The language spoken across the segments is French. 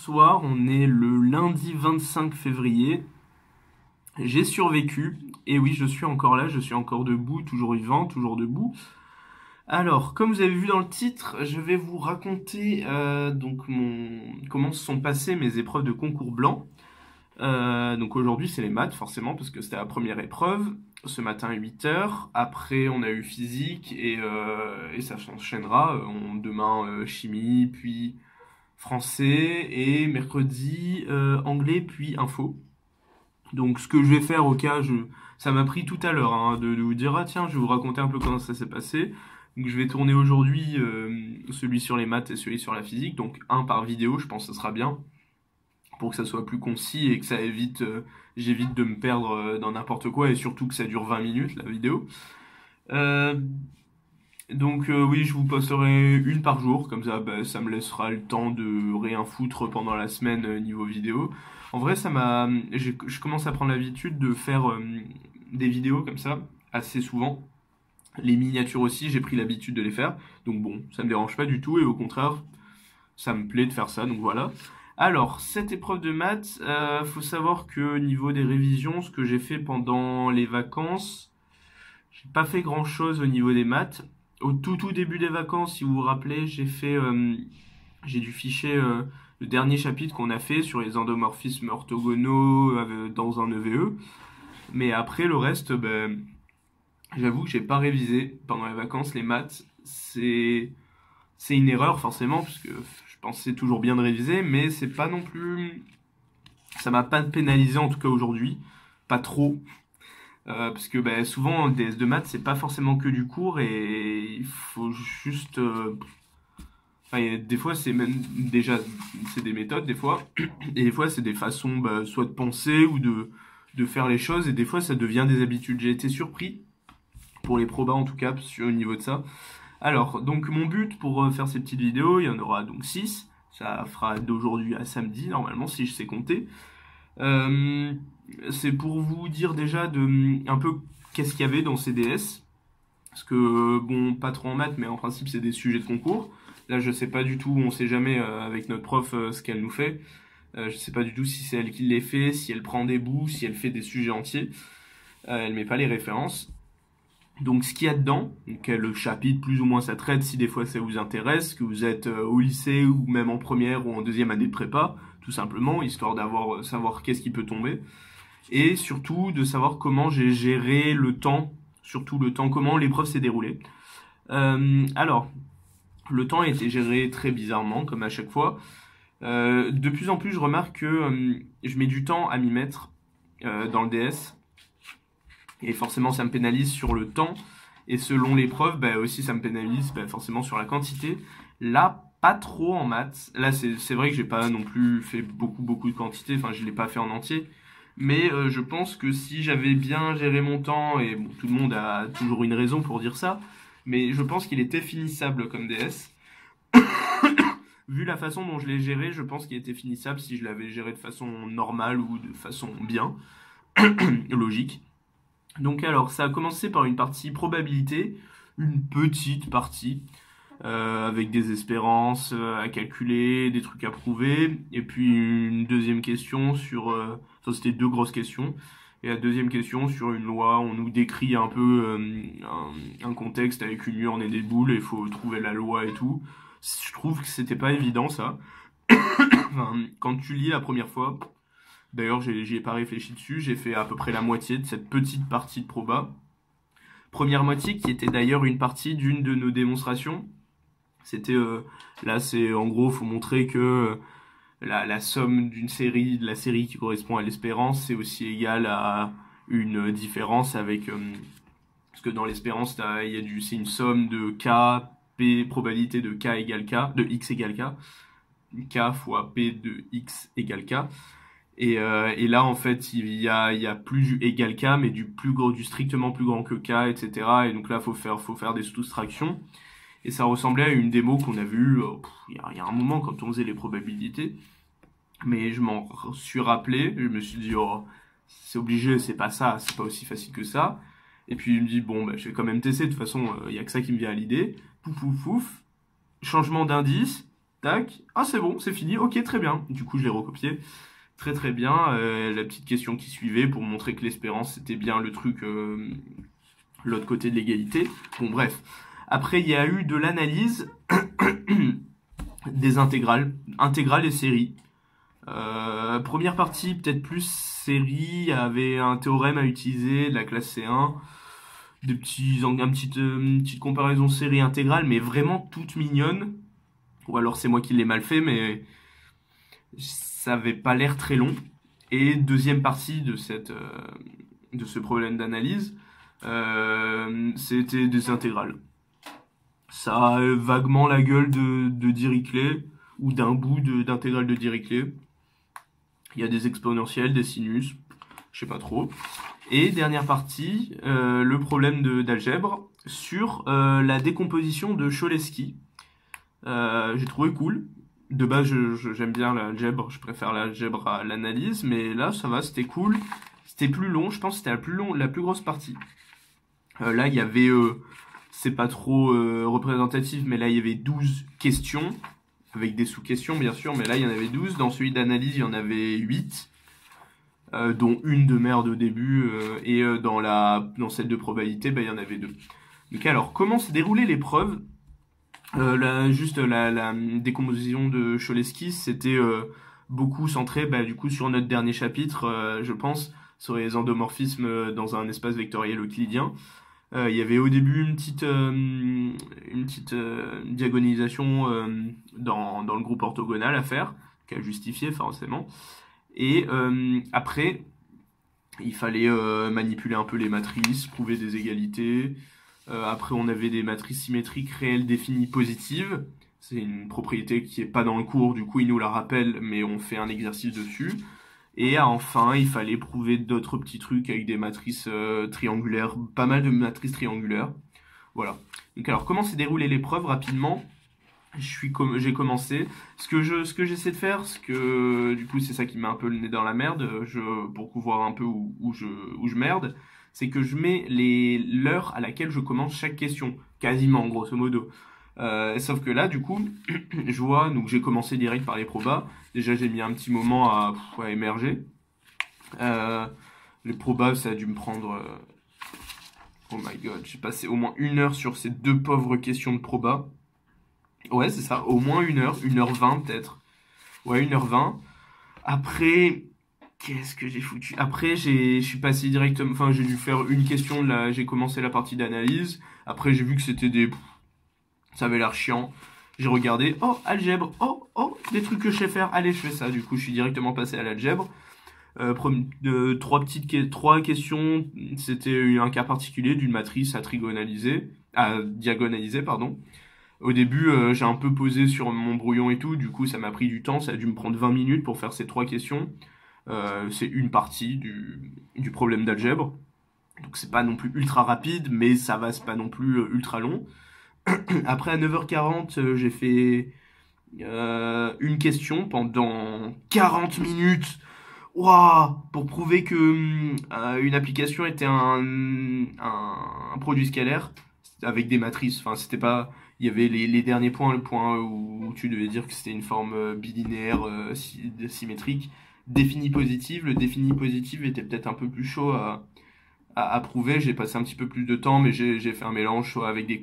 bonsoir, on est le lundi 25 février. J'ai survécu, et oui, je suis encore là, je suis encore debout, toujours vivant, toujours debout. Alors, comme vous avez vu dans le titre, je vais vous raconter comment se sont passées mes épreuves de concours blanc. Donc aujourd'hui, c'est les maths, forcément, parce que c'était la première épreuve, ce matin à 8 heures. Après, on a eu physique, et ça s'enchaînera. Demain, chimie, puis français, et mercredi, anglais, puis info. Donc ce que je vais faire au cas, ça m'a pris tout à l'heure hein, de vous dire, ah tiens, je vais vous raconter un peu comment ça s'est passé. Donc je vais tourner aujourd'hui celui sur les maths et celui sur la physique, donc un par vidéo, je pense que ça sera bien, pour que ça soit plus concis et que ça j'évite de me perdre dans n'importe quoi, et surtout que ça dure 20 minutes la vidéo. Oui, je vous posterai une par jour, comme ça ça me laissera le temps de rien foutre pendant la semaine niveau vidéo. En vrai, je commence à prendre l'habitude de faire des vidéos comme ça, assez souvent. Les miniatures aussi, j'ai pris l'habitude de les faire. Donc bon, ça me dérange pas du tout, et au contraire, ça me plaît de faire ça, donc voilà. Alors, cette épreuve de maths, faut savoir que niveau des révisions, ce que j'ai fait pendant les vacances, j'ai pas fait grand chose au niveau des maths. Au tout début des vacances, si vous vous rappelez, j'ai dû ficher le dernier chapitre qu'on a fait sur les endomorphismes orthogonaux dans un EVE. Mais après, le reste, j'avoue que j'ai pas révisé pendant les vacances. Les maths, c'est une erreur forcément, parce que je pensais toujours bien de réviser, mais c'est pas non plus... Ça m'a pas pénalisé, en tout cas aujourd'hui. Pas trop. Parce que souvent, le DS de maths, c'est pas forcément que du cours, et il faut juste... des fois, c'est même déjà c'est des méthodes, des fois, et des fois, c'est des façons soit de penser ou de faire les choses, et des fois, ça devient des habitudes. J'ai été surpris, pour les probas en tout cas, au niveau de ça. Alors, donc mon but pour faire ces petites vidéos, il y en aura donc 6, ça fera d'aujourd'hui à samedi, normalement, si je sais compter. C'est pour vous dire déjà un peu qu'est-ce qu'il y avait dans ces DS. Parce que, bon, pas trop en maths, mais en principe, c'est des sujets de concours. Là, je sais pas du tout, on sait jamais avec notre prof ce qu'elle nous fait. Je sais pas du tout si c'est elle qui les fait, si elle prend des bouts, si elle fait des sujets entiers. Elle met pas les références. Donc, ce qu'il y a dedans, le chapitre, plus ou moins, ça traite, si des fois ça vous intéresse, que vous êtes au lycée ou même en première ou en deuxième année de prépa, tout simplement, histoire savoir qu'est-ce qui peut tomber. Et surtout, de savoir comment j'ai géré le temps, surtout le temps, comment l'épreuve s'est déroulée. Alors, le temps a été géré très bizarrement, comme à chaque fois. De plus en plus, je remarque que je mets du temps à m'y mettre dans le DS. Et forcément, ça me pénalise sur le temps. Et selon l'épreuve, aussi, ça me pénalise forcément sur la quantité. Là, pas trop en maths. Là, c'est vrai que j'ai pas non plus fait beaucoup de quantité. Enfin, je l'ai pas fait en entier. Mais je pense que si j'avais bien géré mon temps, et bon, tout le monde a toujours une raison pour dire ça, mais je pense qu'il était finissable comme DS. Vu la façon dont je l'ai géré, je pense qu'il était finissable si je l'avais géré de façon normale ou de façon bien, logique. Donc alors, ça a commencé par une partie probabilité, une petite partie, avec des espérances à calculer, des trucs à prouver, et puis une deuxième question enfin c'était deux grosses questions, et la deuxième question sur une loi, on nous décrit un peu un contexte avec une urne et des boules, et il faut trouver la loi et tout. Je trouve que c'était pas évident ça. Enfin, quand tu lis la première fois, d'ailleurs j'y ai pas réfléchi dessus, j'ai fait à peu près la moitié de cette petite partie de proba. Première moitié qui était d'ailleurs une partie d'une de nos démonstrations. C'était là, c'est en gros, faut montrer que la somme de la série qui correspond à l'espérance, c'est aussi égal à une différence avec parce que dans l'espérance, c'est une somme de k, p, probabilité de k égale k, de x égale k, k fois p de x égale k. Et là, en fait, il y a plus du égal k, mais du strictement plus grand que k, etc. Et donc là, faut faire des soustractions. Et ça ressemblait à une démo qu'on a vue il y a un moment quand on faisait les probabilités. Mais je m'en suis rappelé, je me suis dit, oh, c'est obligé, c'est pas ça, c'est pas aussi facile que ça. Et puis il me dit, bon, je vais quand même tester, de toute façon, il y a que ça qui me vient à l'idée. Pouf, pouf, pouf, changement d'indice, tac. Ah, c'est bon, c'est fini. Ok, très bien. Du coup, je l'ai recopié. Très très bien. La petite question qui suivait pour montrer que l'espérance, c'était bien le truc, l'autre côté de l'égalité. Bon, bref. Après, il y a eu de l'analyse des intégrales. Intégrales et séries. Première partie, peut-être plus série, avait un théorème à utiliser de la classe C1, une petite comparaison série intégrale, mais vraiment toute mignonne. Ou alors c'est moi qui l'ai mal fait, mais ça avait pas l'air très long. Et deuxième partie de ce problème d'analyse, c'était des intégrales. Ça a vaguement la gueule de Dirichlet, ou d'un bout d'intégrale de Dirichlet. Il y a des exponentielles, des sinus, je sais pas trop. Et dernière partie, le problème d'algèbre sur la décomposition de Cholesky. J'ai trouvé cool. De base, j'aime bien l'algèbre, je préfère l'algèbre à l'analyse, mais là, ça va, c'était cool. C'était plus long, je pense que c'était la plus grosse partie. Là, il y avait, c'est pas trop représentatif, mais là, il y avait 12 questions, avec des sous-questions, bien sûr, mais là, il y en avait 12. Dans celui d'analyse, il y en avait 8, dont une de merde au début, et dans celle de probabilité, il y en avait 2. Donc alors, comment se déroulait l'épreuve? La décomposition de Cholesky, c'était beaucoup centré du coup sur notre dernier chapitre, je pense, sur les endomorphismes dans un espace vectoriel euclidien. Il y avait au début une petite diagonalisation dans le groupe orthogonal à faire, qu'à justifier forcément. Et après, il fallait manipuler un peu les matrices, prouver des égalités. Après, on avait des matrices symétriques réelles définies positives. C'est une propriété qui est pas dans le cours, du coup, il nous la rappelle, mais on fait un exercice dessus. Et enfin, il fallait prouver d'autres petits trucs avec des matrices triangulaires, pas mal de matrices triangulaires. Voilà. Donc alors, comment s'est déroulée l'épreuve rapidement? J'ai commencé. Ce que j'essaie de faire, du coup, c'est ça qui met un peu le nez dans la merde, pour voir un peu où je merde, c'est que je mets l'heure à laquelle je commence chaque question, quasiment, grosso modo. Sauf que là, du coup, je vois, donc j'ai commencé direct par les probas. Déjà, j'ai mis un petit moment à émerger. Les probas, ça a dû me prendre... oh my god, j'ai passé au moins 1 heure sur ces 2 pauvres questions de probas. Ouais, c'est ça, au moins 1 heure, 1h20 peut-être. Ouais, 1h20. Après, qu'est-ce que j'ai foutu? Après, je suis passé directement... Enfin, j'ai dû faire une question, j'ai commencé la partie d'analyse. Après, j'ai vu que c'était ça avait l'air chiant. J'ai regardé, oh, algèbre, oh, des trucs que je sais faire. Allez, je fais ça. Du coup, je suis directement passé à l'algèbre. 3 questions, c'était un cas particulier d'une matrice à diagonaliser, pardon. Au début, j'ai un peu posé sur mon brouillon et tout, du coup ça m'a pris du temps, ça a dû me prendre 20 minutes pour faire ces 3 questions. C'est une partie du problème d'algèbre. Donc c'est pas non plus ultra rapide, mais ça va, c'est pas non plus ultra long. Après à 9h40, j'ai fait une question pendant 40 minutes. Waouh, pour prouver que une application était un produit scalaire avec des matrices. Enfin, c'était pas... Il y avait les derniers points, le point où tu devais dire que c'était une forme bilinéaire symétrique. Défini positive. Le défini positive était peut-être un peu plus chaud à prouver. J'ai passé un petit peu plus de temps, mais j'ai fait un mélange soit avec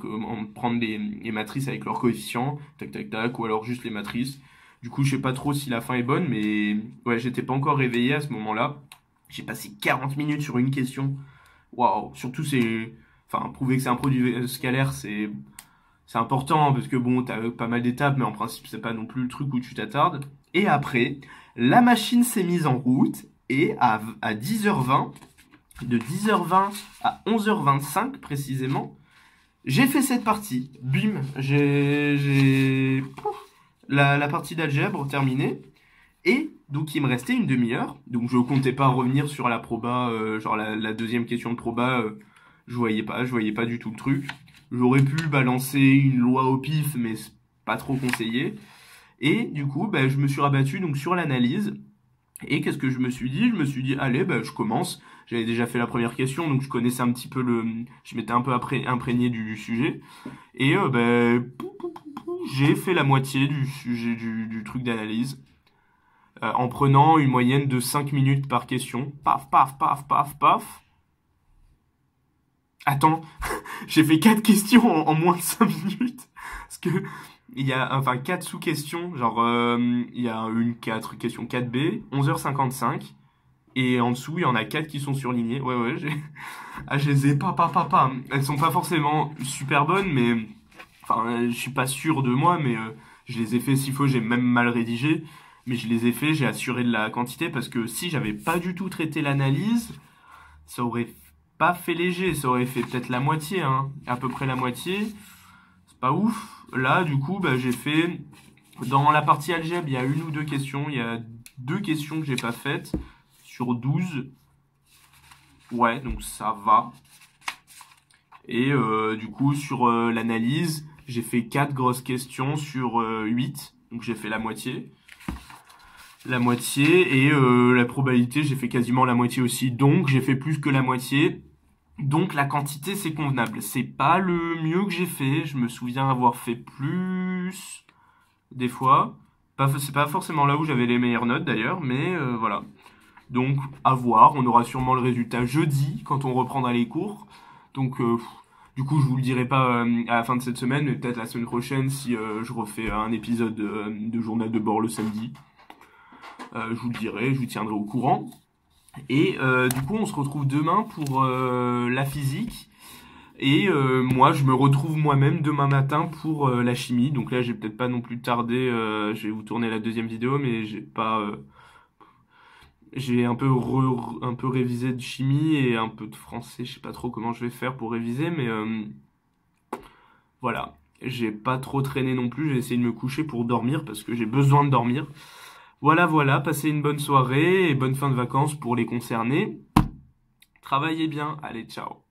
prendre les matrices avec leurs coefficients, tac tac tac, ou alors juste les matrices. Du coup, je sais pas trop si la fin est bonne, mais ouais, j'étais pas encore réveillé à ce moment-là. J'ai passé 40 minutes sur une question. Waouh, surtout prouver que c'est un produit scalaire, c'est important, parce que bon, t'as pas mal d'étapes, mais en principe, c'est pas non plus le truc où tu t'attardes. Et après, la machine s'est mise en route, et à 10h20, de 10h20 à 11h25 précisément, j'ai fait cette partie. Bim, la partie d'algèbre terminée. Et donc il me restait une demi-heure. Donc je comptais pas revenir sur la proba, genre la deuxième question de proba, je voyais pas du tout le truc. J'aurais pu balancer une loi au pif, mais c'est pas trop conseillé. Et du coup, je me suis rabattu donc sur l'analyse. Et qu'est-ce que je me suis dit? Je me suis dit, allez, bah, je commence. J'avais déjà fait la première question, donc je connaissais un petit peu je m'étais un peu imprégné du sujet. Et j'ai fait la moitié du sujet du truc d'analyse, en prenant une moyenne de 5 minutes par question. Paf, paf, paf, paf, paf. Attends, j'ai fait 4 questions en moins de 5 minutes. Parce que il y a enfin 4 sous-questions, genre il y a une 4 question 4B, 11h55 et en dessous, il y en a 4 qui sont surlignées. Ouais, je les ai pas. Elles sont pas forcément super bonnes mais enfin je suis pas sûr de moi mais je les ai fait s'il faut, j'ai même mal rédigé, mais je les ai fait, j'ai assuré de la quantité parce que si j'avais pas du tout traité l'analyse, ça aurait pas fait léger, ça aurait fait peut-être la moitié, hein, à peu près la moitié. C'est pas ouf. Là, du coup, bah, j'ai fait dans la partie algèbre, il y a une ou deux questions. Il y a 2 questions que j'ai pas faites sur 12. Ouais, donc ça va. Et du coup, sur l'analyse, j'ai fait 4 grosses questions sur 8. Donc j'ai fait la moitié. La moitié. Et la probabilité, j'ai fait quasiment la moitié aussi. Donc j'ai fait plus que la moitié. Donc la quantité c'est convenable. C'est pas le mieux que j'ai fait. Je me souviens avoir fait plus des fois. C'est pas forcément là où j'avais les meilleures notes d'ailleurs, mais voilà. Donc à voir. On aura sûrement le résultat jeudi quand on reprendra les cours. Donc du coup je vous le dirai pas à la fin de cette semaine, mais peut-être la semaine prochaine si je refais un épisode de journal de bord le samedi. Je vous le dirai, je vous tiendrai au courant. Et du coup, on se retrouve demain pour la physique. Et moi, je me retrouve moi-même demain matin pour la chimie. Donc là, j'ai peut-être pas non plus tardé. Je vais vous tourner la deuxième vidéo, mais j'ai pas. J'ai un peu révisé de chimie et un peu de français. Je sais pas trop comment je vais faire pour réviser, mais voilà. J'ai pas trop traîné non plus. J'ai essayé de me coucher pour dormir parce que j'ai besoin de dormir. Voilà, passez une bonne soirée et bonne fin de vacances pour les concernés. Travaillez bien, allez, ciao.